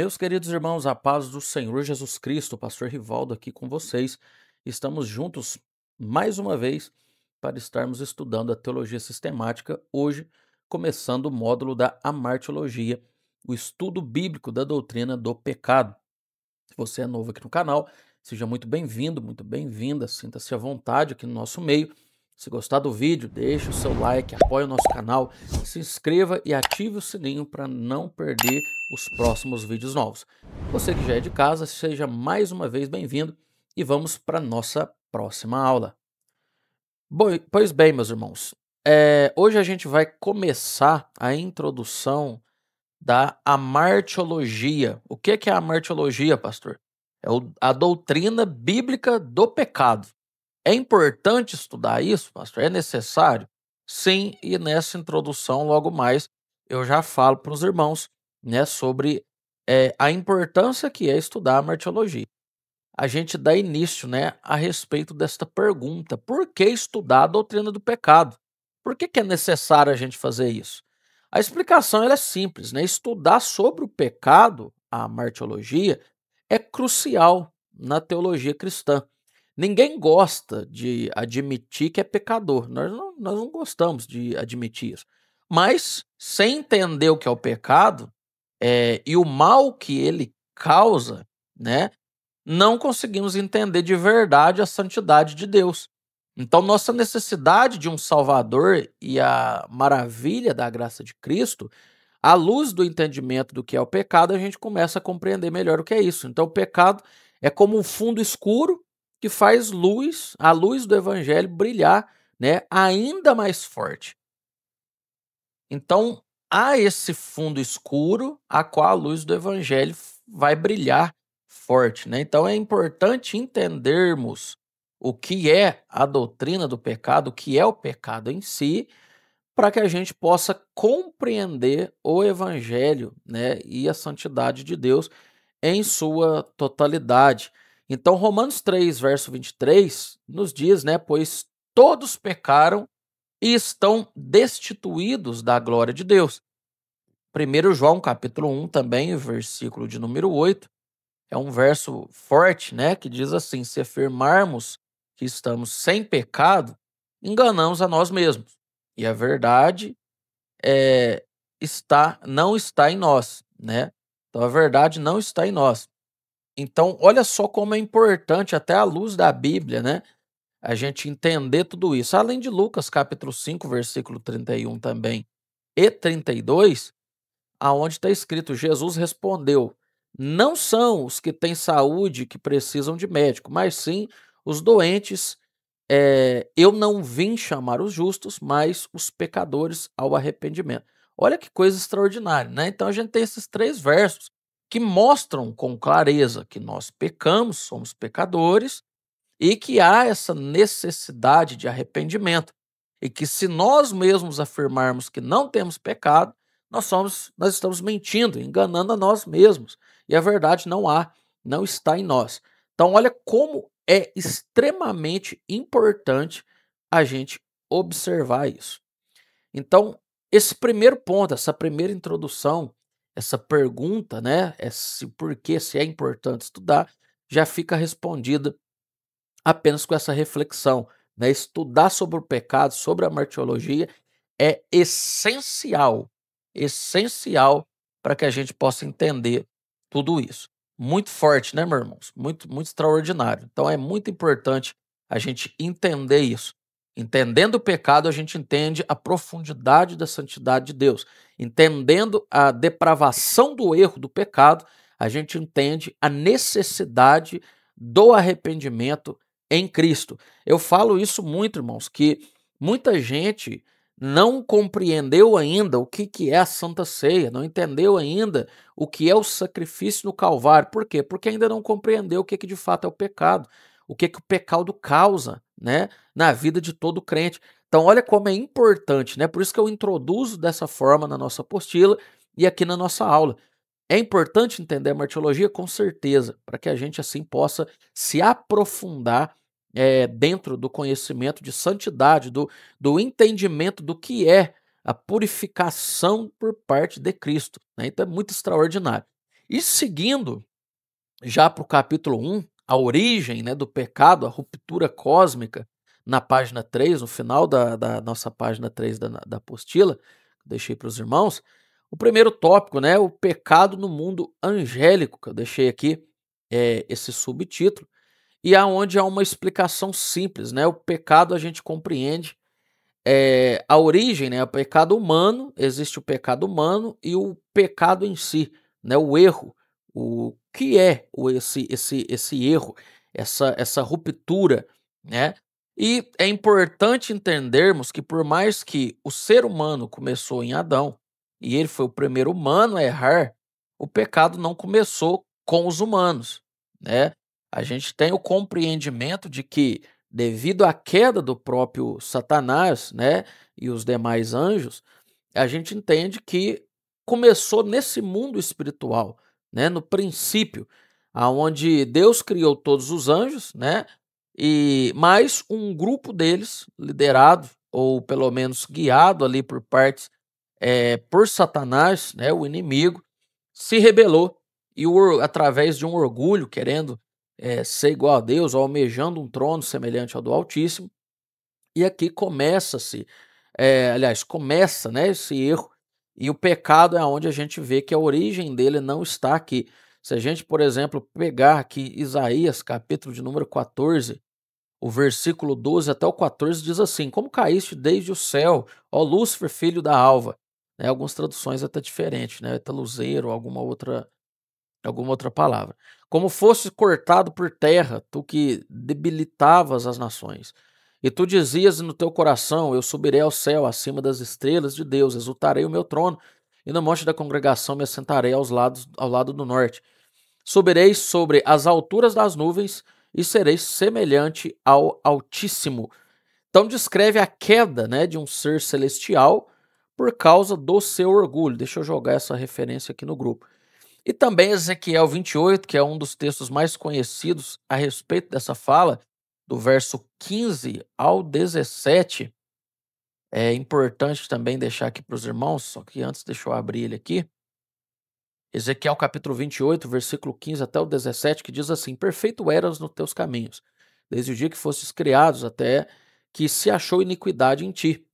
Meus queridos irmãos, a paz do Senhor Jesus Cristo, o pastor Rivaldo aqui com vocês. Estamos juntos mais uma vez para estarmos estudando a teologia sistemática, hoje começando o módulo da amartiologia, o estudo bíblico da doutrina do pecado. Se você é novo aqui no canal, seja muito bem-vindo, muito bem-vinda, sinta-se à vontade aqui no nosso meio. Se gostar do vídeo, deixe o seu like, apoie o nosso canal, se inscreva e ative o sininho para não perder os próximos vídeos novos. Você que já é de casa, seja mais uma vez bem-vindo e vamos para a nossa próxima aula. Pois bem, meus irmãos, hoje a gente vai começar a introdução da amartiologia. O que é a amartiologia, pastor? É a doutrina bíblica do pecado. É importante estudar isso, pastor? É necessário? Sim, e nessa introdução, logo mais, eu já falo para os irmãos, né, sobre a importância que é estudar a martiologia. A gente dá início, né, a respeito desta pergunta: por que estudar a doutrina do pecado? Por que é necessário a gente fazer isso? A explicação ela é simples, né? Estudar sobre o pecado, a martiologia, é crucial na teologia cristã. Ninguém gosta de admitir que é pecador. Nós não gostamos de admitir isso. Mas, sem entender o que é o pecado e o mal que ele causa, né, não conseguimos entender de verdade a santidade de Deus. Então, nossa necessidade de um Salvador e a maravilha da graça de Cristo, à luz do entendimento do que é o pecado, a gente começa a compreender melhor o que é isso. Então, o pecado é como um fundo escuro que faz a luz do Evangelho brilhar, né, ainda mais forte. Então, há esse fundo escuro a qual a luz do Evangelho vai brilhar forte, né? Então, é importante entendermos o que é a doutrina do pecado, o que é o pecado em si, para que a gente possa compreender o Evangelho, né, e a santidade de Deus em sua totalidade. Então, Romanos 3, verso 23, nos diz, né, pois todos pecaram e estão destituídos da glória de Deus. 1 João, capítulo 1, também, versículo de número 8, é um verso forte, né, que diz assim: se afirmarmos que estamos sem pecado, enganamos a nós mesmos, e a verdade não está em nós, né? Então a verdade não está em nós. Então, olha só como é importante, até à luz da Bíblia, né, a gente entender tudo isso. Além de Lucas, capítulo 5, versículo 31 também, e 32, aonde está escrito: Jesus respondeu: não são os que têm saúde que precisam de médico, mas sim os doentes. Eu não vim chamar os justos, mas os pecadores ao arrependimento. Olha que coisa extraordinária, né? Então a gente tem esses três versos que mostram com clareza que nós pecamos, somos pecadores, e que há essa necessidade de arrependimento. E que se nós mesmos afirmarmos que não temos pecado, nós estamos mentindo, enganando a nós mesmos. E a verdade não está em nós. Então, olha como é extremamente importante a gente observar isso. Então, esse primeiro ponto, essa primeira introdução, essa pergunta, né, esse porquê, se é importante estudar, já fica respondida apenas com essa reflexão, né? Estudar sobre o pecado, sobre a martiologia, é essencial para que a gente possa entender tudo isso. Muito forte, né, meus irmãos? Muito, muito extraordinário. Então é muito importante a gente entender isso. Entendendo o pecado, a gente entende a profundidade da santidade de Deus. Entendendo a depravação do erro do pecado, a gente entende a necessidade do arrependimento em Cristo. Eu falo isso muito, irmãos, que muita gente não compreendeu ainda o que é a Santa Ceia, não entendeu ainda o que é o sacrifício no Calvário. Por quê? Porque ainda não compreendeu o que de fato é o pecado, o que o pecado causa, né, na vida de todo crente. Então, olha como é importante, né? Por isso que eu introduzo dessa forma na nossa apostila e aqui na nossa aula. É importante entender a martiologia? Com certeza, para que a gente assim possa se aprofundar dentro do conhecimento de santidade, do entendimento do que é a purificação por parte de Cristo, né? Então é muito extraordinário. E seguindo já para o capítulo 1, a origem, né, do pecado, a ruptura cósmica, na página 3, no final da nossa página 3 da apostila, deixei para os irmãos, o primeiro tópico, né, o pecado no mundo angélico, que eu deixei aqui esse subtítulo, e aonde há uma explicação simples, né, o pecado a gente compreende a origem, né, o pecado humano, existe o pecado humano e o pecado em si, né, o erro. O que é esse erro, essa ruptura, né? E é importante entendermos que por mais que o ser humano começou em Adão, e ele foi o primeiro humano a errar, o pecado não começou com os humanos, né? A gente tem o compreendimento de que devido à queda do próprio Satanás, né, e os demais anjos, a gente entende que começou nesse mundo espiritual, né, no princípio, aonde Deus criou todos os anjos, né, e mais um grupo deles, liderado ou pelo menos guiado ali por partes por Satanás, né, o inimigo, se rebelou e através de um orgulho, querendo ser igual a Deus, ou almejando um trono semelhante ao do Altíssimo, e aqui começa-se, aliás, começa, né, esse erro, e o pecado é onde a gente vê que a origem dele não está aqui. Se a gente, por exemplo, pegar aqui Isaías, capítulo de número 14, o versículo 12 até o 14 diz assim: Como caíste desde o céu, ó Lúcifer, filho da alva. Né, algumas traduções até diferentes, né? Taluzeiro, alguma outra palavra. Como fosse cortado por terra, tu que debilitavas as nações. E tu dizias no teu coração: Eu subirei ao céu, acima das estrelas de Deus, exultarei o meu trono, e no monte da congregação me assentarei ao lado do norte. Subirei sobre as alturas das nuvens e serei semelhante ao Altíssimo. Então descreve a queda, né, de um ser celestial por causa do seu orgulho. Deixa eu jogar essa referência aqui no grupo. E também Ezequiel 28, que é um dos textos mais conhecidos a respeito dessa fala, do verso 15 ao 17. É importante também deixar aqui para os irmãos, só que antes deixa eu abrir ele aqui. Ezequiel capítulo 28, versículo 15 até o 17, que diz assim: Perfeito eras nos teus caminhos, desde o dia que fostes criados até que se achou iniquidade em ti.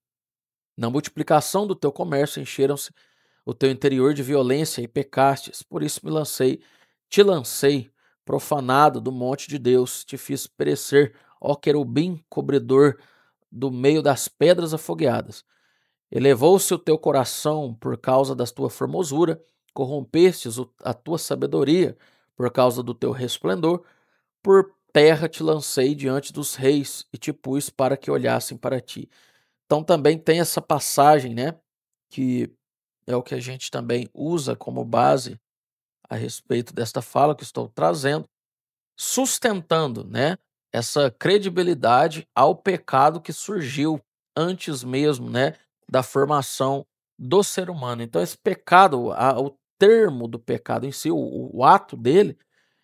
Na multiplicação do teu comércio encheram-se o teu interior de violência e pecastes, por isso te lancei, profanado do monte de Deus, te fiz perecer, ó querubim cobridor do meio das pedras afogueadas. Elevou-se o teu coração por causa da tua formosura, corrompestes a tua sabedoria por causa do teu resplendor, por terra te lancei diante dos reis e te pus para que olhassem para ti. Então também tem essa passagem, né, que é o que a gente também usa como base a respeito desta fala que estou trazendo, sustentando, né, essa credibilidade ao pecado que surgiu antes mesmo, né, da formação do ser humano. Então esse pecado, o termo do pecado em si, o ato dele,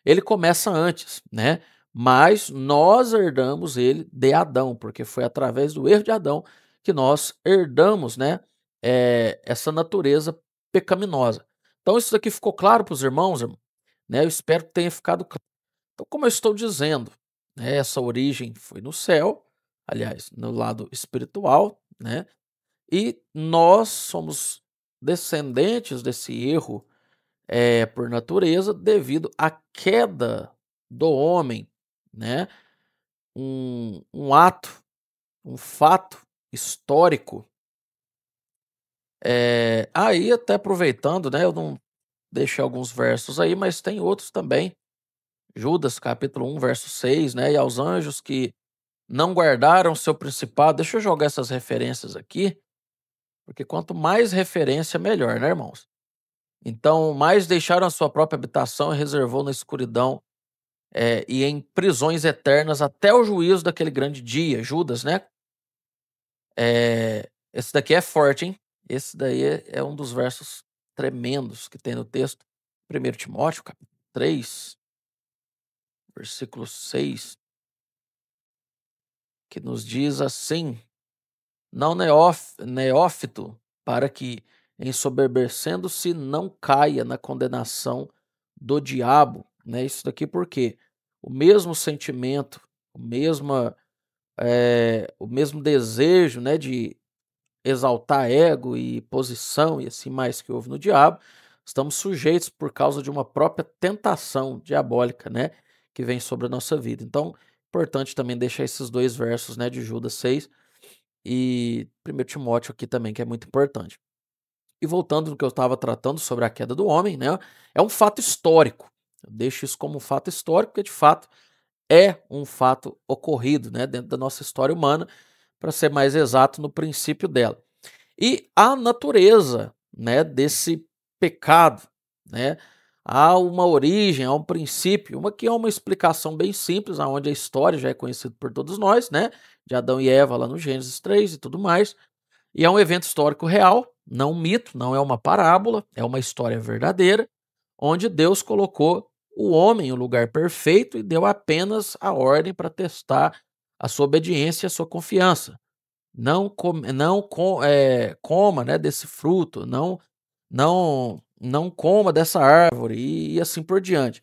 ele começa antes, né? Mas nós herdamos ele de Adão, porque foi através do erro de Adão que nós herdamos, né, essa natureza pecaminosa. Então isso aqui ficou claro para os irmãos, né? Eu espero que tenha ficado claro. Então, como eu estou dizendo, né, essa origem foi no céu, aliás, no lado espiritual, né? E nós somos descendentes desse erro por natureza devido à queda do homem, né? Um ato, um fato histórico. Aí, até aproveitando, né? Eu não deixei alguns versos aí, mas tem outros também. Judas, capítulo 1, verso 6, né? E aos anjos que não guardaram seu principado. Deixa eu jogar essas referências aqui, porque quanto mais referência, melhor, né, irmãos? Então, mais deixaram a sua própria habitação e reservou na escuridão e em prisões eternas até o juízo daquele grande dia. Judas, né? Esse daqui é forte, hein? Esse daí é um dos versos tremendos que tem no texto. 1 Timóteo, capítulo 3, versículo 6, que nos diz assim: Não neófito, para que, ensoberbecendo-se, não caia na condenação do diabo, né? Isso daqui porque o mesmo sentimento, o mesmo desejo, né, de exaltar ego e posição e assim mais que houve no diabo, estamos sujeitos por causa de uma própria tentação diabólica, né, que vem sobre a nossa vida. Então, importante também deixar esses dois versos, né, de Judas 6 e 1 Timóteo aqui também, que é muito importante. E voltando no que eu estava tratando sobre a queda do homem, né, é um fato histórico. Eu deixo isso como um fato histórico, porque de fato é um fato ocorrido, né, dentro da nossa história humana, para ser mais exato, no princípio dela. E a natureza, né, desse pecado, né? Há uma origem, há um princípio, uma que é uma explicação bem simples, aonde a história já é conhecida por todos nós, né? De Adão e Eva lá no Gênesis 3 e tudo mais. E é um evento histórico real, não um mito, não é uma parábola, é uma história verdadeira, onde Deus colocou o homem no lugar perfeito e deu apenas a ordem para testar a sua obediência e a sua confiança. Coma, né, desse fruto, não coma dessa árvore e assim por diante.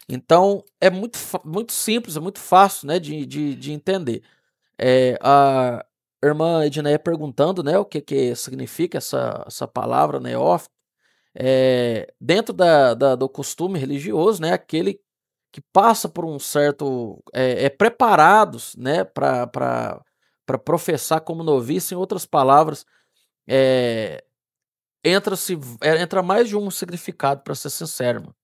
Então é muito simples, é muito fácil, né, de entender. A irmã Edneia perguntando, né, o que significa essa palavra neófito. Dentro do costume religioso, né, aquele que passa por um certo, preparados, né, para professar como noviço. Em outras palavras, eh, entra mais de um significado, para ser sincero, mano.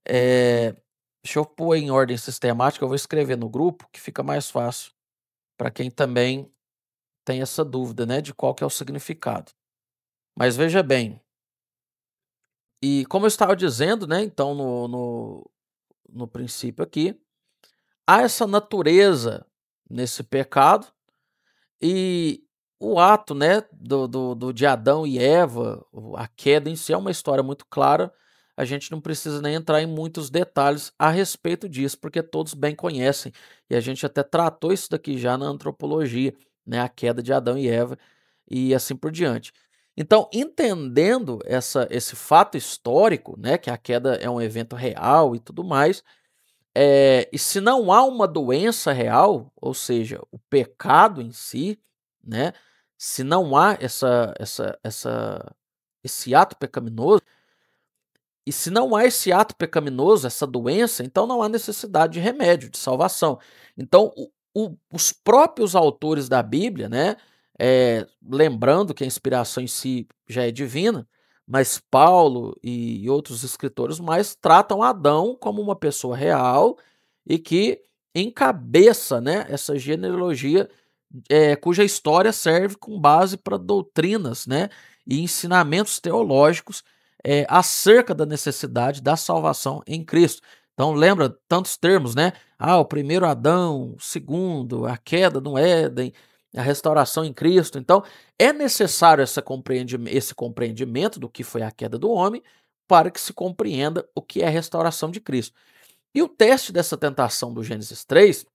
Eh, Deixa eu pôr em ordem sistemática, eu vou escrever no grupo, que fica mais fácil para quem também tem essa dúvida, né, de qual que é o significado. Mas veja bem, e como eu estava dizendo, né, então no princípio aqui, há essa natureza nesse pecado. E o ato, né, de Adão e Eva, a queda em si é uma história muito clara, a gente não precisa nem entrar em muitos detalhes a respeito disso, porque todos bem conhecem, e a gente até tratou isso daqui já na antropologia, né, a queda de Adão e Eva e assim por diante. Então, entendendo esse fato histórico, né, que a queda é um evento real e tudo mais, e se não há uma doença real, ou seja, o pecado em si, né, se não há esse ato pecaminoso, e se não há esse ato pecaminoso, essa doença, então não há necessidade de remédio, de salvação. Então, os próprios autores da Bíblia, né, lembrando que a inspiração em si já é divina, mas Paulo e outros escritores mais tratam Adão como uma pessoa real e que encabeça, né, essa genealogia, cuja história serve com base para doutrinas, né, e ensinamentos teológicos acerca da necessidade da salvação em Cristo. Então, lembra tantos termos, né? Ah, o primeiro Adão, o segundo, a queda no Éden, a restauração em Cristo. Então, é necessário esse compreendimento do que foi a queda do homem para que se compreenda o que é a restauração de Cristo. E o teste dessa tentação do Gênesis 3,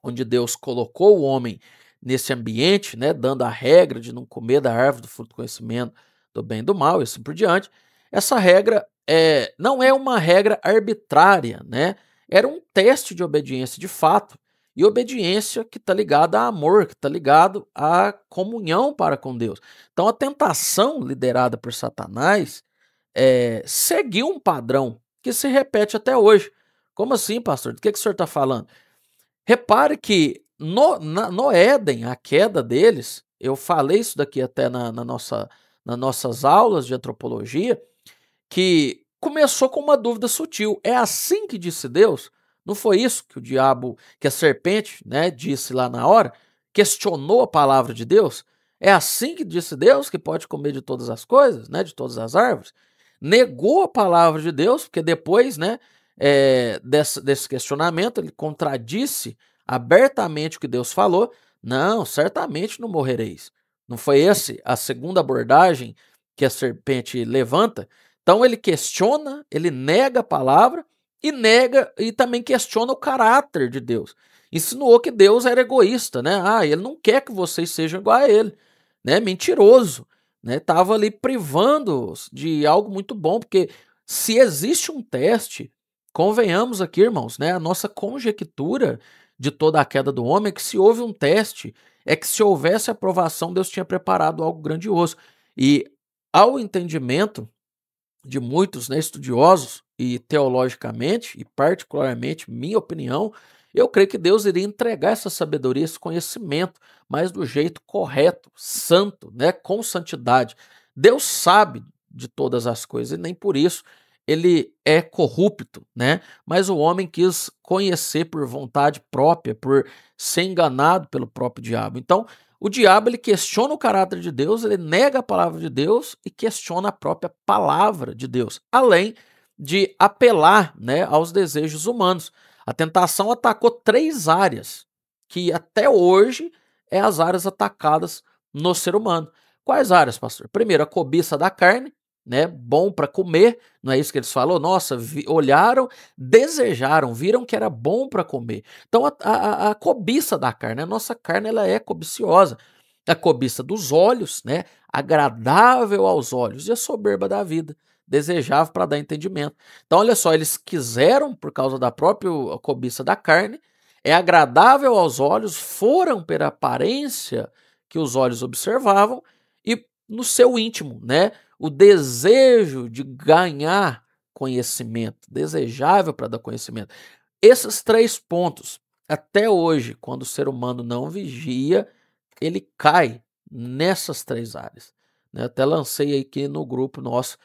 onde Deus colocou o homem nesse ambiente, né, dando a regra de não comer da árvore do fruto do conhecimento do bem e do mal, e assim por diante. Essa regra não é uma regra arbitrária, né? Era um teste de obediência de fato, e obediência que está ligada a amor, que está ligado à comunhão para com Deus. Então a tentação liderada por Satanás seguiu um padrão que se repete até hoje. Como assim, pastor? Do que o senhor está falando? Repare que no Éden, a queda deles, eu falei isso daqui até nas nossas aulas de antropologia, que começou com uma dúvida sutil. É assim que disse Deus? Não foi isso que o diabo, que a serpente, né, disse lá na hora? Questionou a palavra de Deus? É assim que disse Deus que pode comer de todas as coisas, né, de todas as árvores? Negou a palavra de Deus, porque depois, né, desse questionamento, ele contradisse abertamente o que Deus falou. Não, certamente não morrereis. Não foi esse a segunda abordagem que a serpente levanta? Então ele questiona, ele nega a palavra e nega e também questiona o caráter de Deus. Insinuou que Deus era egoísta, né? Ah, ele não quer que vocês sejam igual a ele, né? Mentiroso, né? Tava ali privando-os de algo muito bom, porque se existe um teste, convenhamos aqui, irmãos, né, a nossa conjectura de toda a queda do homem é que se houve um teste, é que se houvesse aprovação, Deus tinha preparado algo grandioso. E ao entendimento de muitos, né, estudiosos e teologicamente, e particularmente, minha opinião, eu creio que Deus iria entregar essa sabedoria, esse conhecimento, mas do jeito correto, santo, né, com santidade. Deus sabe de todas as coisas e nem por isso ele é corrupto, né? Mas o homem quis conhecer por vontade própria, por ser enganado pelo próprio diabo. Então, o diabo ele questiona o caráter de Deus, ele nega a palavra de Deus e questiona a própria palavra de Deus, além de apelar, né, aos desejos humanos. A tentação atacou três áreas que até hoje é as áreas atacadas no ser humano. Quais áreas, pastor? Primeiro, a cobiça da carne, né, bom para comer, não é isso que eles falam? Nossa, olharam, desejaram, viram que era bom para comer. Então a cobiça da carne, a nossa carne ela é cobiciosa. A cobiça dos olhos, né, agradável aos olhos, e a soberba da vida, desejável para dar entendimento. Então olha só, eles quiseram por causa da própria cobiça da carne, é agradável aos olhos, foram pela aparência que os olhos observavam e no seu íntimo, né, o desejo de ganhar conhecimento, desejável para dar conhecimento. Esses três pontos, até hoje, quando o ser humano não vigia, ele cai nessas três áreas. Né? Até lancei aqui no grupo nosso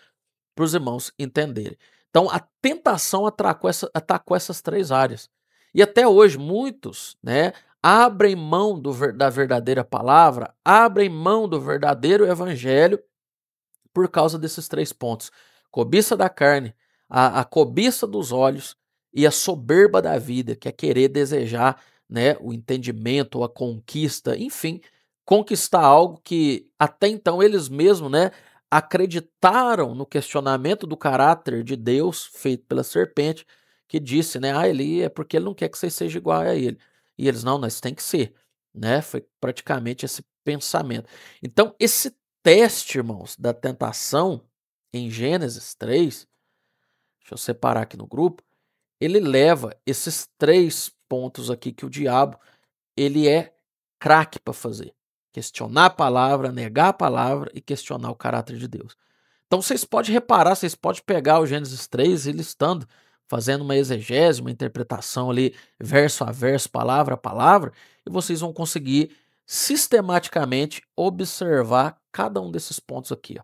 para os irmãos entenderem. Então, a tentação atacou essas três áreas. E até hoje, muitos, né, abrem mão da verdadeira palavra, abrem mão do verdadeiro evangelho por causa desses três pontos: cobiça da carne, a cobiça dos olhos e a soberba da vida, que é querer desejar, né, o entendimento, ou a conquista, enfim, conquistar algo que até então eles mesmos, né, acreditaram no questionamento do caráter de Deus feito pela serpente, que disse, né, ele é porque ele não quer que você seja igual a ele. E eles, não, nós tem que ser, né? Foi praticamente esse pensamento. Então, esse teste, irmãos, da tentação em Gênesis 3, deixa eu separar aqui no grupo, ele leva esses três pontos aqui que o diabo ele é craque para fazer. Questionar a palavra, negar a palavra e questionar o caráter de Deus. Então vocês podem reparar, vocês podem pegar o Gênesis 3 e listando, fazendo uma exegese, uma interpretação ali, verso a verso, palavra a palavra, e vocês vão conseguir sistematicamente observar cada um desses pontos aqui. Ó.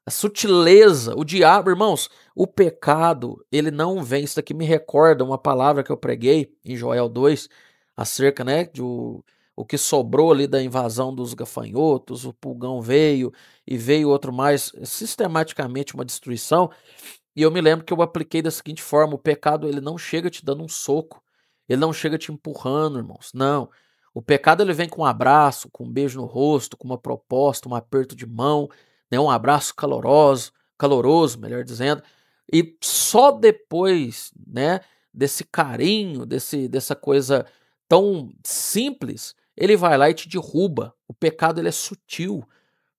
A sutileza, o diabo, irmãos, o pecado, ele não vem. Isso aqui me recorda uma palavra que eu preguei em Joel 2, acerca, né, de o que sobrou ali da invasão dos gafanhotos, o pulgão veio e veio outro mais, sistematicamente uma destruição. E eu me lembro que eu apliquei da seguinte forma: o pecado ele não chega te dando um soco, ele não chega te empurrando, irmãos. Não. O pecado ele vem com um abraço, com um beijo no rosto, com uma proposta, um aperto de mão, né, um abraço caloroso, melhor dizendo. E só depois, né, desse carinho, dessa coisa tão simples, ele vai lá e te derruba. O pecado ele é sutil.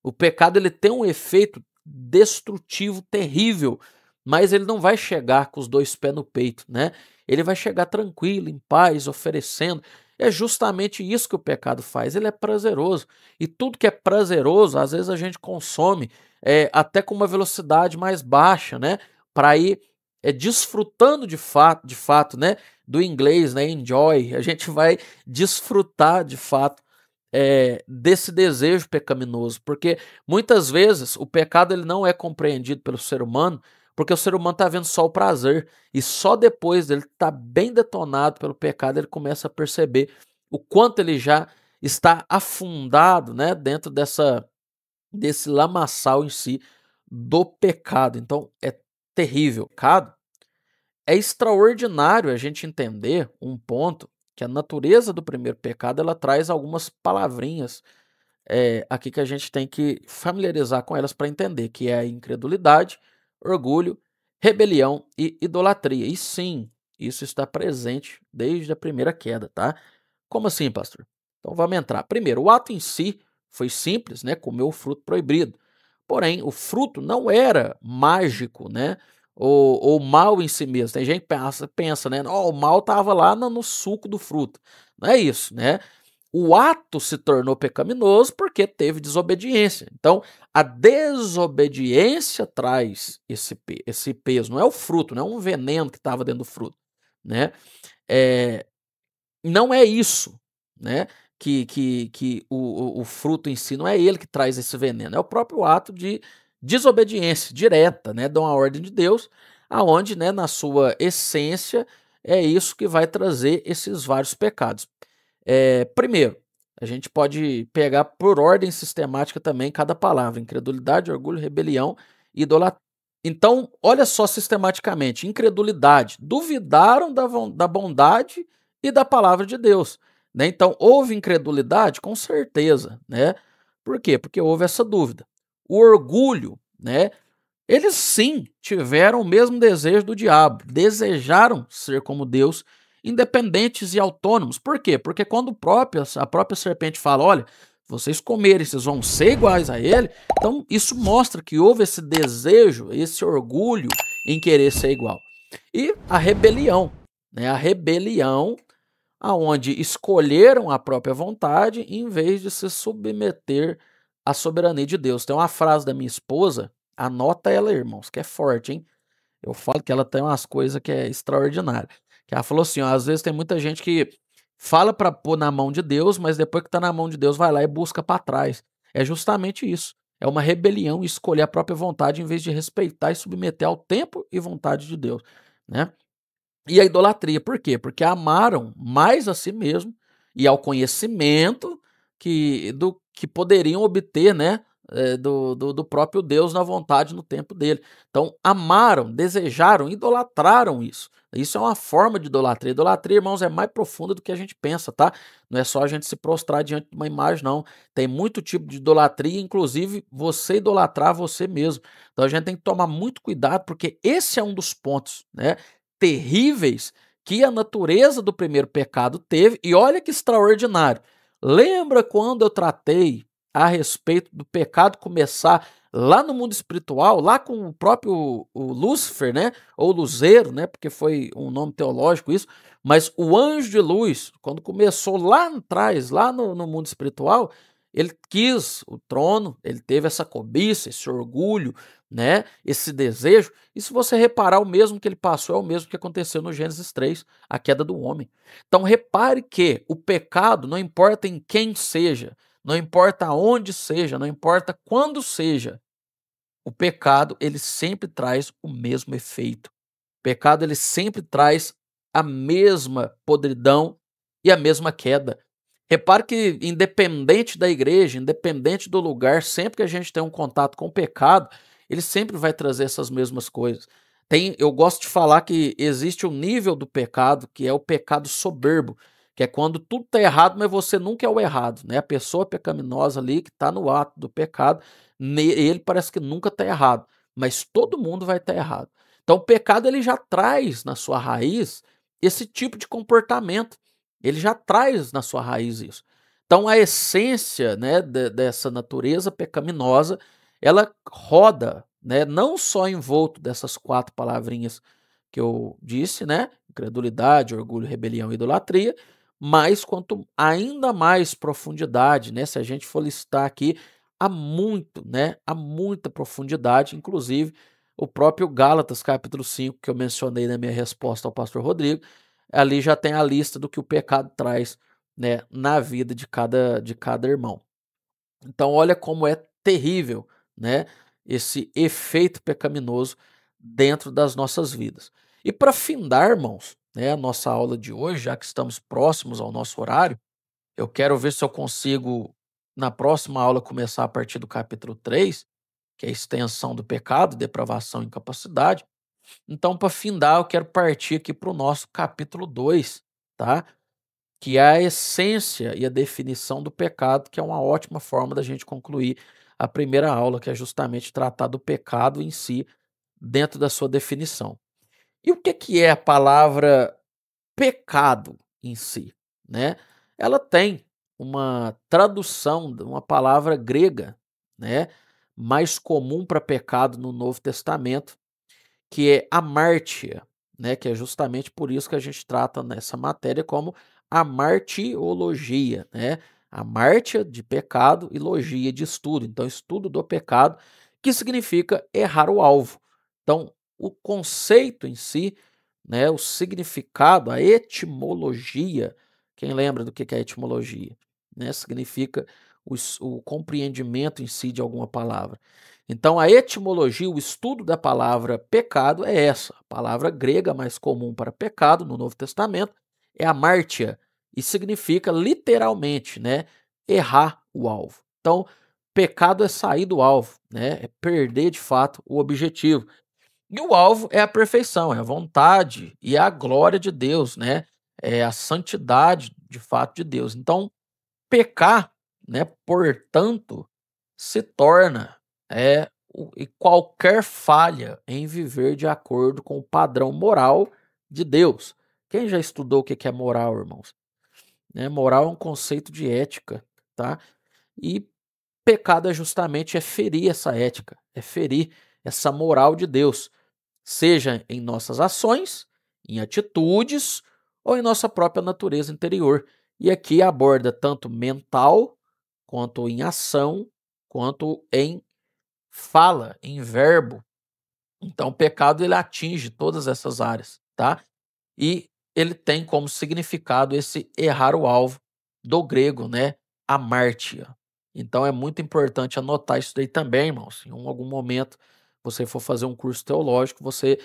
O pecado ele tem um efeito destrutivo terrível, mas ele não vai chegar com os dois pés no peito, né? Ele vai chegar tranquilo, em paz, oferecendo. É justamente isso que o pecado faz. Ele é prazeroso. E tudo que é prazeroso, às vezes a gente consome até com uma velocidade mais baixa, né? Para ir desfrutando de fato, né? Do inglês, né? Enjoy. A gente vai desfrutar de fato desse desejo pecaminoso, porque muitas vezes o pecado ele não é compreendido pelo ser humano, porque o ser humano está vendo só o prazer, e só depois dele estar bem detonado pelo pecado, ele começa a perceber o quanto ele já está afundado, né, dentro desse lamaçal em si do pecado. Então é terrível. Pecado é extraordinário a gente entender um ponto que a natureza do primeiro pecado ela traz algumas palavrinhas aqui que a gente tem que familiarizar com elas para entender, que é a incredulidade, orgulho, rebelião e idolatria. E sim, isso está presente desde a primeira queda, tá? Como assim, pastor? Então vamos entrar. Primeiro, o ato em si foi simples, né? Comer o fruto proibido. Porém, o fruto não era mágico, né? ou mal em si mesmo. Tem gente que pensa, né? "Ó, o mal estava lá no suco do fruto." Não é isso, né? O ato se tornou pecaminoso porque teve desobediência. Então, a desobediência traz esse peso. Não é o fruto, não é um veneno que estava dentro do fruto, né? É, não é isso, né, que o fruto em si não é ele que traz esse veneno, é o próprio ato de desobediência direta, né, de uma ordem de Deus, aonde, né, na sua essência, é isso que vai trazer esses vários pecados. Primeiro, a gente pode pegar por ordem sistemática também cada palavra: incredulidade, orgulho, rebelião e idolatria. Então, olha só sistematicamente: incredulidade, duvidaram da bondade e da palavra de Deus, né? Então, houve incredulidade, com certeza, né? Por quê? Porque houve essa dúvida. O orgulho, né? Eles sim tiveram o mesmo desejo do diabo, desejaram ser como Deus, independentes e autônomos. Por quê? Porque quando a própria serpente fala: olha, vocês comerem, vocês vão ser iguais a ele. Então isso mostra que houve esse desejo, esse orgulho em querer ser igual. E a rebelião, né? A rebelião aonde escolheram a própria vontade em vez de se submeter à soberania de Deus. Tem uma frase da minha esposa, anota ela, irmãos, que é forte, hein? Eu falo que ela tem umas coisas que é extraordinária. Que ela falou assim, ó, às vezes tem muita gente que fala para pôr na mão de Deus, mas depois que tá na mão de Deus vai lá e busca para trás. É justamente isso. É uma rebelião escolher a própria vontade em vez de respeitar e submeter ao tempo e vontade de Deus, né? E a idolatria, por quê? Porque amaram mais a si mesmo e ao conhecimento do que poderiam obter, né, do próprio Deus na vontade no tempo dele. Então, amaram, desejaram, idolatraram isso. Isso é uma forma de idolatria. Idolatria, irmãos, é mais profunda do que a gente pensa, tá? Não é só a gente se prostrar diante de uma imagem, não. Tem muito tipo de idolatria, inclusive você idolatrar você mesmo. Então, a gente tem que tomar muito cuidado, porque esse é um dos pontos, né, terríveis que a natureza do primeiro pecado teve, e olha que extraordinário. Lembra quando eu tratei a respeito do pecado começar lá no mundo espiritual, lá com o próprio o Lúcifer, né? Ou Luzeiro, né? Porque foi um nome teológico isso, mas o anjo de luz, quando começou lá atrás, lá no mundo espiritual, ele quis o trono, ele teve essa cobiça, esse orgulho, né? Esse desejo. E se você reparar, o mesmo que ele passou é o mesmo que aconteceu no Gênesis 3, a queda do homem. Então repare que o pecado, não importa em quem seja, não importa onde seja, não importa quando seja, o pecado ele sempre traz o mesmo efeito. O pecado ele sempre traz a mesma podridão e a mesma queda. Repare que independente da igreja, independente do lugar, sempre que a gente tem um contato com o pecado, ele sempre vai trazer essas mesmas coisas. Eu gosto de falar que existe um nível do pecado, que é o pecado soberbo, que é quando tudo está errado, mas você nunca é o errado, né? A pessoa pecaminosa ali que está no ato do pecado, ele parece que nunca está errado, mas todo mundo vai estar errado. Então o pecado ele já traz na sua raiz esse tipo de comportamento. Ele já traz na sua raiz isso. Então a essência, né, dessa natureza pecaminosa, ela roda, né, não só envolto dessas quatro palavrinhas que eu disse, né, incredulidade, orgulho, rebelião e idolatria, mas quanto ainda mais profundidade, né, se a gente for listar aqui, há muito, né, há muita profundidade, inclusive o próprio Gálatas capítulo 5 que eu mencionei na minha resposta ao pastor Rodrigo, ali já tem a lista do que o pecado traz, né, na vida de cada irmão. Então, olha como é terrível, né, esse efeito pecaminoso dentro das nossas vidas. E para findar, irmãos, né, a nossa aula de hoje, já que estamos próximos ao nosso horário, eu quero ver se eu consigo, na próxima aula, começar a partir do capítulo 3, que é a extensão do pecado, depravação e incapacidade. Então, para findar, eu quero partir aqui para o nosso capítulo 2, tá? Que é a essência e a definição do pecado, que é uma ótima forma da gente concluir a primeira aula, que é justamente tratar do pecado em si, dentro da sua definição. E o que é a palavra pecado em si, né? Ela tem uma tradução de uma palavra grega, né? Mais comum para pecado no Novo Testamento, que é amártia, né, que é justamente por isso que a gente trata nessa matéria como amartiologia, né? Amártia de pecado e logia de estudo. Então, estudo do pecado, que significa errar o alvo. Então, o conceito em si, né, o significado, a etimologia, quem lembra do que é etimologia? Né? Significa o compreendimento em si de alguma palavra. Então, a etimologia, o estudo da palavra pecado é essa. A palavra grega mais comum para pecado no Novo Testamento é amártia e significa literalmente, né, errar o alvo. Então, pecado é sair do alvo, né, é perder de fato o objetivo. E o alvo é a perfeição, é a vontade e a glória de Deus, né? É a santidade de fato de Deus. Então, pecar, né, portanto, se torna e qualquer falha em viver de acordo com o padrão moral de Deus. Quem já estudou o que é moral, irmãos? Né, moral é um conceito de ética, tá? E pecado é justamente ferir essa ética, é ferir essa moral de Deus, seja em nossas ações, em atitudes ou em nossa própria natureza interior. E aqui aborda tanto mental, quanto em ação, quanto em fala, em verbo. Então, o pecado ele atinge todas essas áreas, tá? E ele tem como significado esse errar o alvo do grego, né? Amártia. Então, é muito importante anotar isso daí também, irmãos. Em algum momento você for fazer um curso teológico, você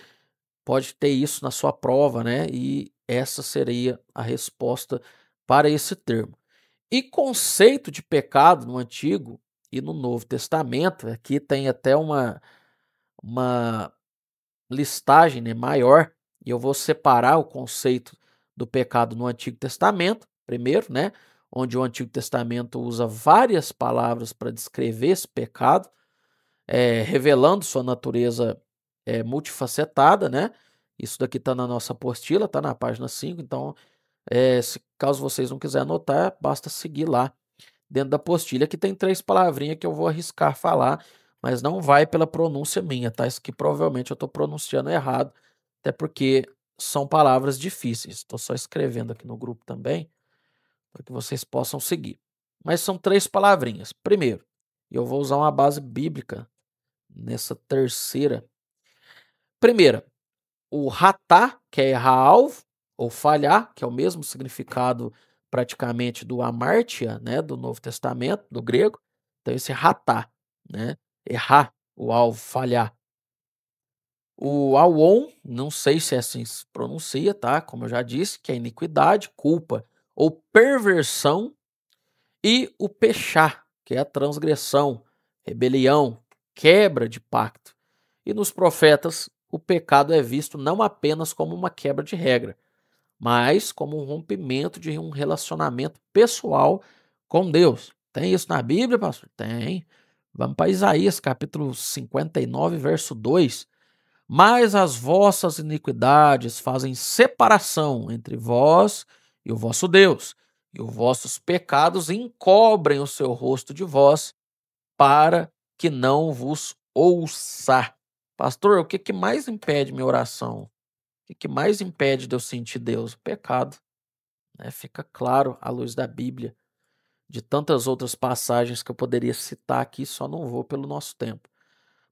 pode ter isso na sua prova, né? E essa seria a resposta para esse termo. E conceito de pecado no Antigo e no Novo Testamento, aqui tem até uma listagem, né, maior, e eu vou separar o conceito do pecado no Antigo Testamento, primeiro, né? Onde o Antigo Testamento usa várias palavras para descrever esse pecado, revelando sua natureza multifacetada, né? Isso daqui está na nossa apostila, está na página 5. Então, caso vocês não quiserem anotar, basta seguir lá dentro da apostila, que tem 3 palavrinhas que eu vou arriscar falar, mas não vai pela pronúncia minha, tá? Isso que provavelmente eu estou pronunciando errado, até porque são palavras difíceis. Estou só escrevendo aqui no grupo também, para que vocês possam seguir. Mas são 3 palavrinhas. Primeiro, eu vou usar uma base bíblica nessa terceira. Primeira, o ratá, que é errar alvo, ou falhar, que é o mesmo significado praticamente do amártia, né, do Novo Testamento, do grego. Então, esse ratá, né, errar o alvo, falhar. O auon, não sei se é assim se pronuncia, tá? Como eu já disse, que é iniquidade, culpa ou perversão. E o pechá, que é a transgressão, rebelião, quebra de pacto. E nos profetas, o pecado é visto não apenas como uma quebra de regra, mas como um rompimento de um relacionamento pessoal com Deus. Tem isso na Bíblia, pastor? Tem. Vamos para Isaías, capítulo 59, verso 2. Mas as vossas iniquidades fazem separação entre vós e o vosso Deus, e os vossos pecados encobrem o seu rosto de vós, para que não vos ouça. Pastor, o que, que mais impede minha oração? O que, que mais impede de eu sentir Deus? O pecado. Né? Fica claro à luz da Bíblia, de tantas outras passagens que eu poderia citar aqui, só não vou pelo nosso tempo.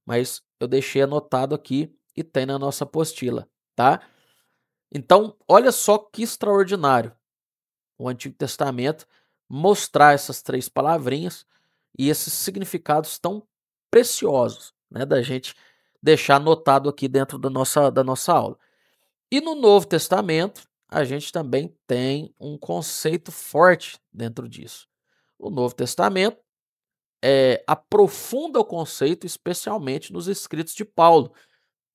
Mas eu deixei anotado aqui e tem na nossa apostila, tá? Então, olha só que extraordinário o Antigo Testamento mostrar essas 3 palavrinhas e esses significados tão preciosos, né, da gente deixar anotado aqui dentro da nossa aula. E no Novo Testamento, a gente também tem um conceito forte dentro disso. O Novo Testamento aprofunda o conceito, especialmente nos escritos de Paulo,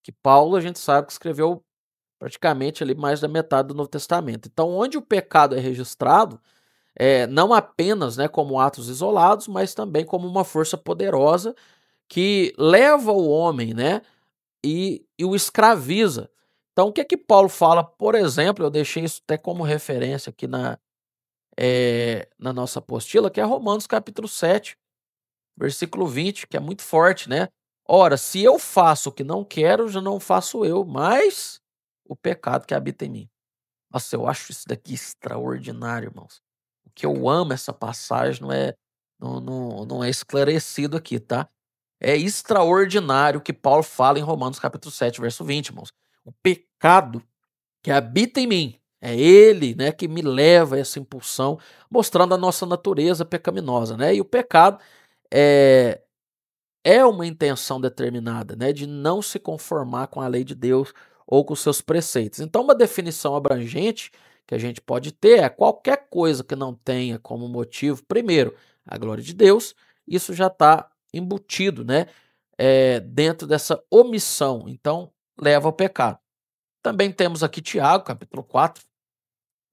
que Paulo a gente sabe que escreveu praticamente ali mais da metade do Novo Testamento. Então, onde o pecado é registrado, não apenas, né, como atos isolados, mas também como uma força poderosa que leva o homem, né, e o escraviza. Então, o que é que Paulo fala? Por exemplo, eu deixei isso até como referência aqui na nossa apostila, que é Romanos capítulo 7, versículo 20, que é muito forte, né? Ora, se eu faço o que não quero, já não faço eu, mas o pecado que habita em mim. Nossa, eu acho isso daqui extraordinário, irmãos. O que eu amo essa passagem não é esclarecido aqui, tá? É extraordinário o que Paulo fala em Romanos capítulo 7, verso 20, irmãos. O pecado que habita em mim, é ele, né, que me leva a essa impulsão, mostrando a nossa natureza pecaminosa, né? E o pecado é, é uma intenção determinada, né, de não se conformar com a lei de Deus ou com os seus preceitos. Então, uma definição abrangente que a gente pode ter é qualquer coisa que não tenha como motivo, primeiro, a glória de Deus, isso já está embutido, né, dentro dessa omissão. Então, leva ao pecado. Também temos aqui Tiago, capítulo 4,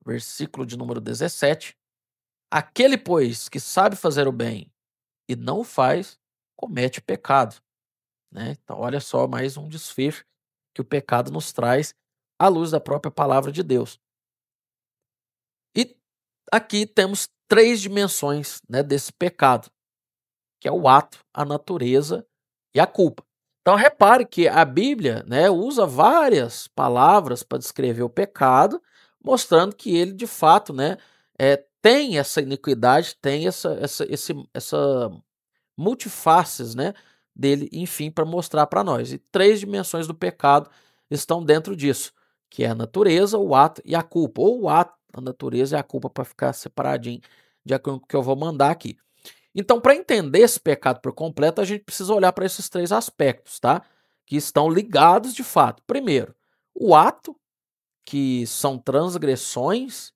versículo de número 17. Aquele, pois, que sabe fazer o bem e não o faz, comete pecado. Né? Então, olha só mais um desfecho que o pecado nos traz à luz da própria palavra de Deus. E aqui temos três dimensões, né, desse pecado, que é o ato, a natureza e a culpa. Então, repare que a Bíblia, né, usa várias palavras para descrever o pecado, mostrando que ele, de fato, né, tem essa iniquidade, tem essa multifaces, né, dele, enfim, para mostrar para nós. E três dimensões do pecado estão dentro disso, que é a natureza, o ato e a culpa. Ou o ato, a natureza e a culpa, para ficar separadinho de acordo com o que eu vou mandar aqui. Então, para entender esse pecado por completo, a gente precisa olhar para esses três aspectos, tá? Que estão ligados de fato. Primeiro, o ato, que são transgressões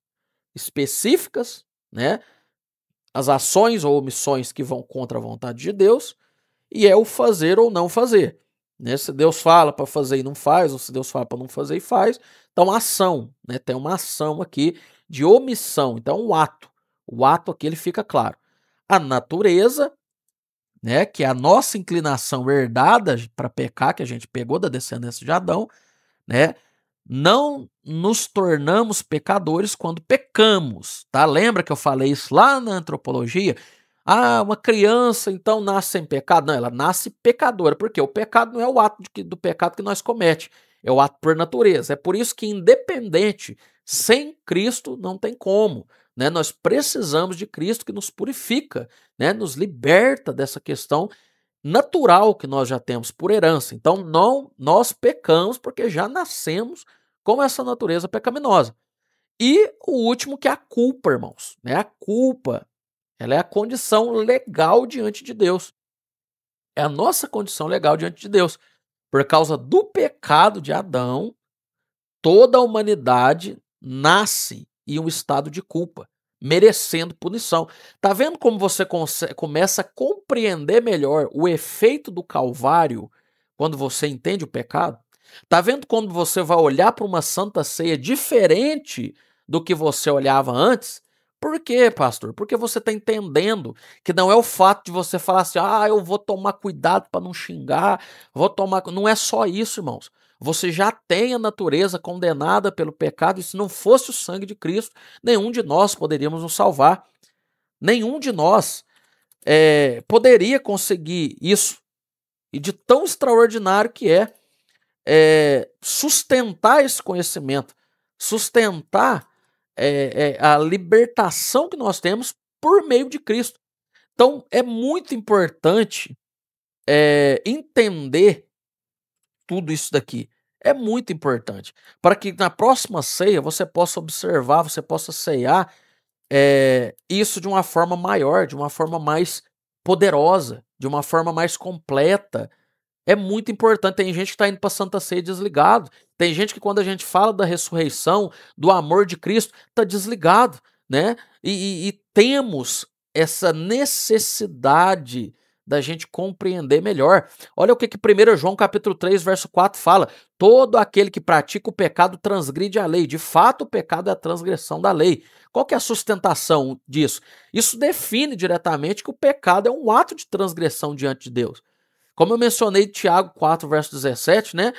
específicas, né? As ações ou omissões que vão contra a vontade de Deus, e é o fazer ou não fazer. Né? Se Deus fala para fazer e não faz, ou se Deus fala para não fazer e faz, então ação, né? Tem uma ação aqui de omissão, então um ato. O ato aqui ele fica claro. A natureza, né, que é a nossa inclinação herdada para pecar, que a gente pegou da descendência de Adão, né? Não nos tornamos pecadores quando pecamos, tá? Lembra que eu falei isso lá na antropologia? Ah, uma criança então nasce sem pecado? Não, ela nasce pecadora, porque o pecado não é o ato do pecado que nós comete, é o ato por natureza. É por isso que independente, sem Cristo não tem como, né? Nós precisamos de Cristo que nos purifica, né? Nos liberta dessa questão natural que nós já temos por herança. Então, não nós pecamos porque já nascemos com essa natureza pecaminosa. E o último que é a culpa, irmãos. Né? A culpa, ela é a condição legal diante de Deus. É a nossa condição legal diante de Deus. Por causa do pecado de Adão, toda a humanidade nasce em um estado de culpa, merecendo punição. Tá vendo como você começa a compreender melhor o efeito do Calvário quando você entende o pecado? Tá vendo quando você vai olhar para uma santa ceia diferente do que você olhava antes? Por quê, pastor? Porque você está entendendo que não é o fato de você falar assim, ah, eu vou tomar cuidado para não xingar, vou tomar. Não é só isso, irmãos. Você já tem a natureza condenada pelo pecado, e se não fosse o sangue de Cristo, nenhum de nós poderíamos nos salvar. Nenhum de nós poderia conseguir isso. E de tão extraordinário que sustentar esse conhecimento, sustentar a libertação que nós temos por meio de Cristo. Então, é muito importante entender tudo isso daqui. É muito importante. Para que na próxima ceia você possa observar, você possa ceiar isso de uma forma maior, de uma forma mais poderosa, de uma forma mais completa. É muito importante. Tem gente que está indo para a Santa Ceia desligado. Tem gente que quando a gente fala da ressurreição, do amor de Cristo, está desligado, né? E temos essa necessidade da gente compreender melhor. Olha o que 1 João capítulo 3, verso 4 fala. Todo aquele que pratica o pecado transgride a lei. De fato, o pecado é a transgressão da lei. Qual que é a sustentação disso? Isso define diretamente que o pecado é um ato de transgressão diante de Deus. Como eu mencionei Tiago 4, verso 17, né?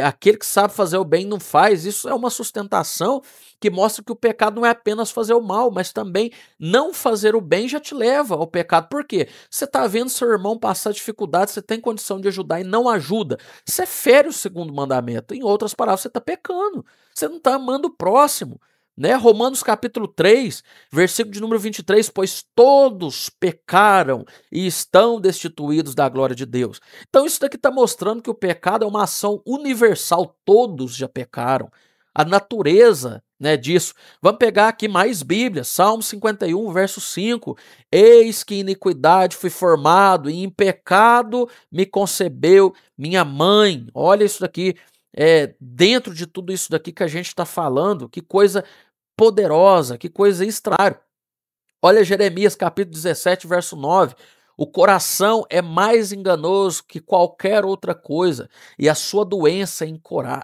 aquele que sabe fazer o bem não faz. Isso é uma sustentação que mostra que o pecado não é apenas fazer o mal, mas também não fazer o bem já te leva ao pecado. Por quê? Você está vendo seu irmão passar dificuldade, você tem condição de ajudar e não ajuda. Você fere o segundo mandamento. Em outras palavras, você está pecando. Você não está amando o próximo. Né? Romanos capítulo 3, versículo de número 23, pois todos pecaram e estão destituídos da glória de Deus. Então isso daqui está mostrando que o pecado é uma ação universal, todos já pecaram. A natureza, né, disso. Vamos pegar aqui mais Bíblia, Salmo 51, verso 5. Eis que iniquidade fui formado e em pecado me concebeu minha mãe. Olha isso daqui. Dentro de tudo isso daqui que a gente está falando, que coisa poderosa, que coisa extraordinária. Olha Jeremias capítulo 17, verso 9. O coração é mais enganoso que qualquer outra coisa, e a sua doença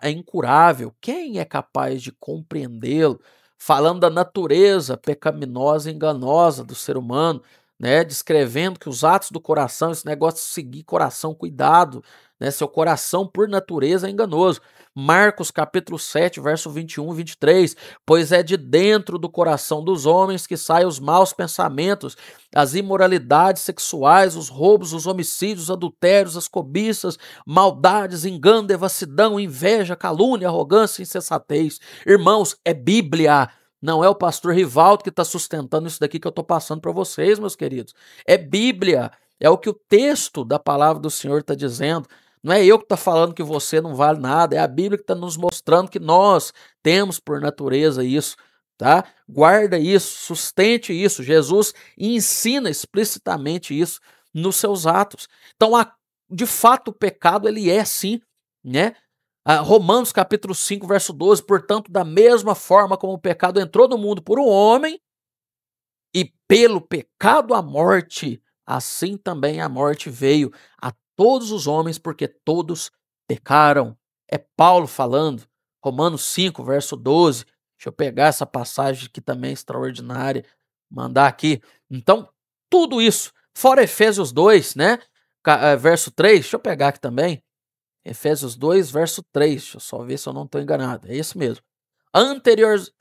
é incurável. Quem é capaz de compreendê-lo? Falando da natureza pecaminosa e enganosa do ser humano, né? Descrevendo que os atos do coração, esse negócio de seguir coração, cuidado, né? Seu coração, por natureza, é enganoso. Marcos capítulo 7, verso 21 e 23. Pois é de dentro do coração dos homens que saem os maus pensamentos, as imoralidades sexuais, os roubos, os homicídios, os adultérios, as cobiças, maldades, engano, devassidão, inveja, calúnia, arrogância, insensatez. Irmãos, é Bíblia. Não é o pastor Rivaldo que está sustentando isso daqui que eu estou passando para vocês, meus queridos. É Bíblia. É o que o texto da palavra do Senhor está dizendo. Não é eu que estou falando que você não vale nada, é a Bíblia que está nos mostrando que nós temos por natureza isso, tá? Guarda isso, sustente isso. Jesus ensina explicitamente isso nos seus atos. Então, de fato, o pecado, ele é sim, né? Romanos capítulo 5, verso 12, portanto, da mesma forma como o pecado entrou no mundo por um homem, e pelo pecado a morte, assim também a morte veio a todos os homens, porque todos pecaram. É Paulo falando, Romanos 5, verso 12. Deixa eu pegar essa passagem que também é extraordinária, mandar aqui. Então, tudo isso, fora Efésios 2, né? Verso 3, deixa eu pegar aqui também. Efésios 2, verso 3. Deixa eu só ver se eu não estou enganado. É isso mesmo.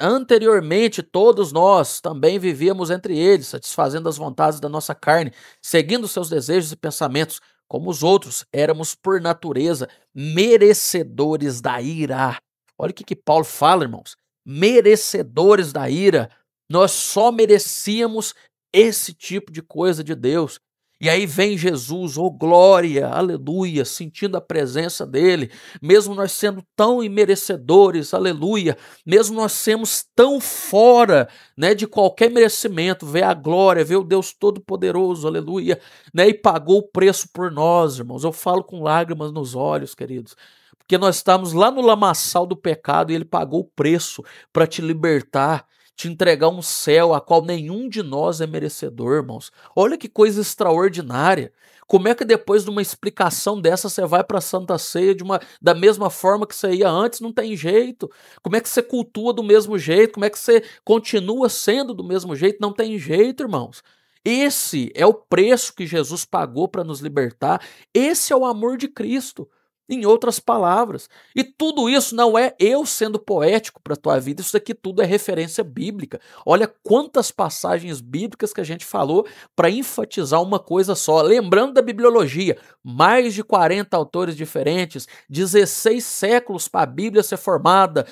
Anteriormente, todos nós também vivíamos entre eles, satisfazendo as vontades da nossa carne, seguindo seus desejos e pensamentos. Como os outros, éramos por natureza merecedores da ira. Olha o que Paulo fala, irmãos. Merecedores da ira. Nós só merecíamos esse tipo de coisa de Deus. E aí vem Jesus, oh glória, aleluia, sentindo a presença dele, mesmo nós sendo tão imerecedores, aleluia, mesmo nós sermos tão fora, né, de qualquer merecimento, vê a glória, vê o Deus Todo-Poderoso, aleluia, né, e pagou o preço por nós, irmãos. Eu falo com lágrimas nos olhos, queridos, porque nós estamos lá no lamaçal do pecado e ele pagou o preço para te libertar, te entregar um céu a qual nenhum de nós é merecedor, irmãos. Olha que coisa extraordinária. Como é que depois de uma explicação dessa você vai para a Santa Ceia da mesma forma que você ia antes? Não tem jeito. Como é que você cultua do mesmo jeito? Como é que você continua sendo do mesmo jeito? Não tem jeito, irmãos. Esse é o preço que Jesus pagou para nos libertar. Esse é o amor de Cristo. Em outras palavras. E tudo isso não é eu sendo poético para a tua vida, isso aqui tudo é referência bíblica. Olha quantas passagens bíblicas que a gente falou para enfatizar uma coisa só. Lembrando da bibliologia, mais de 40 autores diferentes, 16 séculos para a Bíblia ser formada,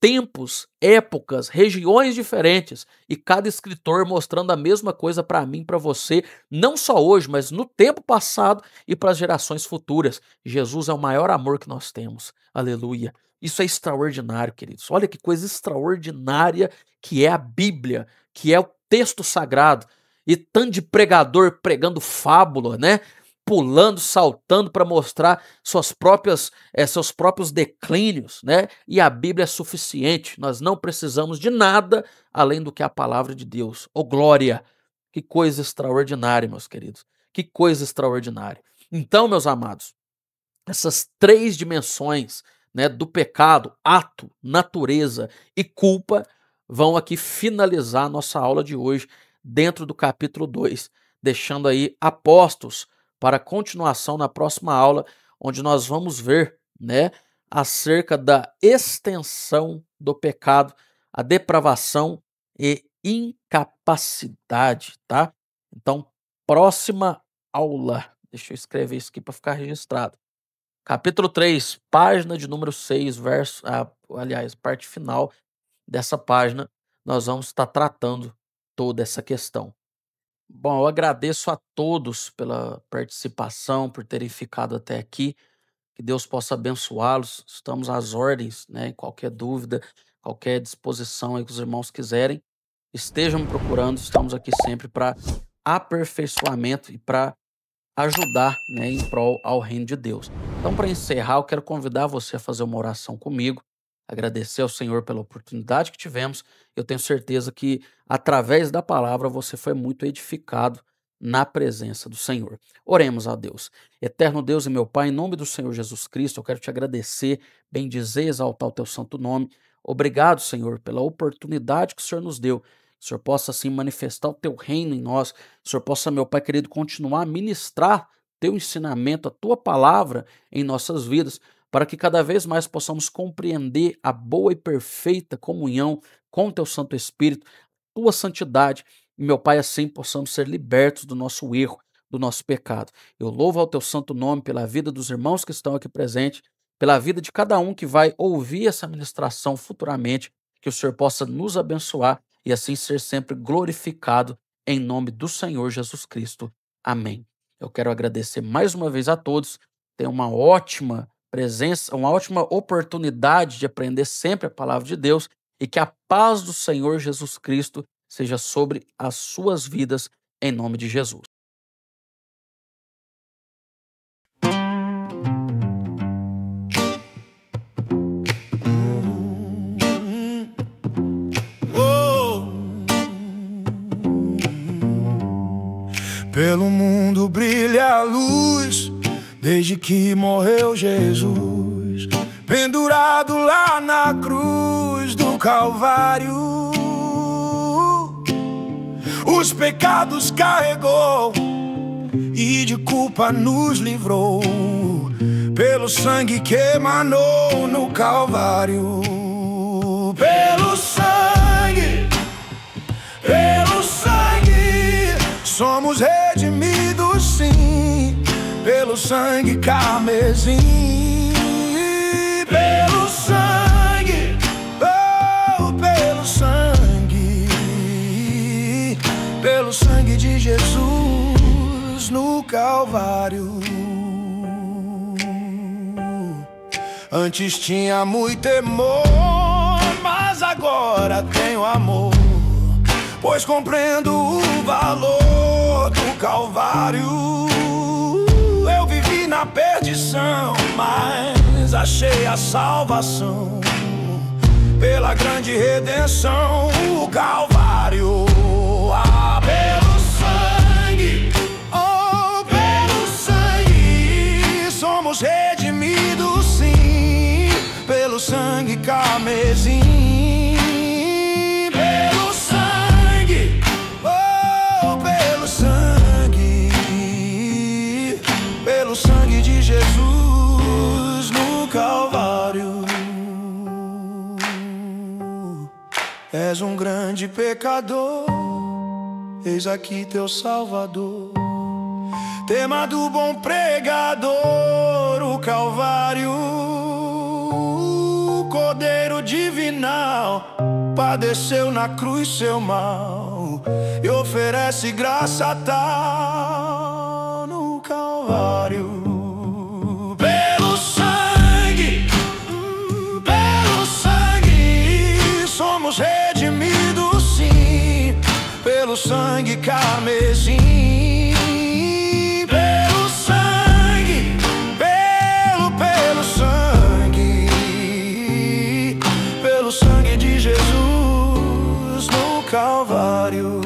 tempos, épocas, regiões diferentes e cada escritor mostrando a mesma coisa para mim, para você, não só hoje, mas no tempo passado e para as gerações futuras. Jesus é o maior amor que nós temos. Aleluia. Isso é extraordinário, queridos. Olha que coisa extraordinária que é a Bíblia, que é o texto sagrado. E tanto de pregador pregando fábula, né? Pulando, saltando para mostrar seus próprios declínios, né? E a Bíblia é suficiente. Nós não precisamos de nada além do que a palavra de Deus. Oh glória! Que coisa extraordinária, meus queridos. Que coisa extraordinária. Então, meus amados, essas três dimensões, né, do pecado, ato, natureza e culpa, vão aqui finalizar a nossa aula de hoje dentro do capítulo 2, deixando aí apostos para a continuação na próxima aula, onde nós vamos ver, né, acerca da extensão do pecado, a depravação e incapacidade, tá? Então, próxima aula. Deixa eu escrever isso aqui para ficar registrado. Capítulo 3, página de número 6, aliás, parte final dessa página, nós vamos estar tratando toda essa questão. Bom, eu agradeço a todos pela participação, por terem ficado até aqui. Que Deus possa abençoá-los. Estamos às ordens, né? Qualquer dúvida, qualquer disposição aí que os irmãos quiserem, estejam me procurando. Estamos aqui sempre para aperfeiçoamento e para ajudar, né, em prol ao reino de Deus. Então, para encerrar, eu quero convidar você a fazer uma oração comigo, agradecer ao Senhor pela oportunidade que tivemos. Eu tenho certeza que, através da palavra, você foi muito edificado na presença do Senhor. Oremos a Deus. Eterno Deus e meu Pai, em nome do Senhor Jesus Cristo, eu quero te agradecer, bendizer e exaltar o teu santo nome. Obrigado, Senhor, pela oportunidade que o Senhor nos deu. Que o Senhor possa, assim, manifestar o teu reino em nós. Que o Senhor possa, meu Pai querido, continuar a ministrar teu ensinamento, a tua palavra em nossas vidas, para que cada vez mais possamos compreender a boa e perfeita comunhão com o teu Santo Espírito, tua santidade, e, meu Pai, assim possamos ser libertos do nosso erro, do nosso pecado. Eu louvo ao teu santo nome pela vida dos irmãos que estão aqui presentes, pela vida de cada um que vai ouvir essa ministração futuramente, que o Senhor possa nos abençoar e assim ser sempre glorificado em nome do Senhor Jesus Cristo. Amém. Eu quero agradecer mais uma vez a todos. Tenham uma ótima presença, uma ótima oportunidade de aprender sempre a palavra de Deus e que a paz do Senhor Jesus Cristo seja sobre as suas vidas em nome de Jesus. Pelo mundo brilha a luz, desde que morreu Jesus, pendurado lá na cruz do Calvário. Os pecados carregou e de culpa nos livrou, pelo sangue que emanou no Calvário. Pelo sangue, somos redimidos, sim, pelo sangue carmesim. Pelo sangue, oh, pelo sangue de Jesus no Calvário. Antes tinha muito temor, mas agora tenho amor, pois compreendo o valor do Calvário. Eu vivi na perdição, mas achei a salvação pela grande redenção, o Calvário. Ah, pelo sangue, oh, pelo sangue, somos redimidos, sim, pelo sangue carmesim. Pelo sangue de Jesus no Calvário. És um grande pecador, eis aqui teu Salvador. Tema do bom pregador, o Calvário. O Cordeiro divinal padeceu na cruz seu mal e oferece graça tal no Calvário. Pelo sangue, somos redimidos, sim, pelo sangue carmesim. Pelo sangue, pelo sangue de Jesus no Calvário.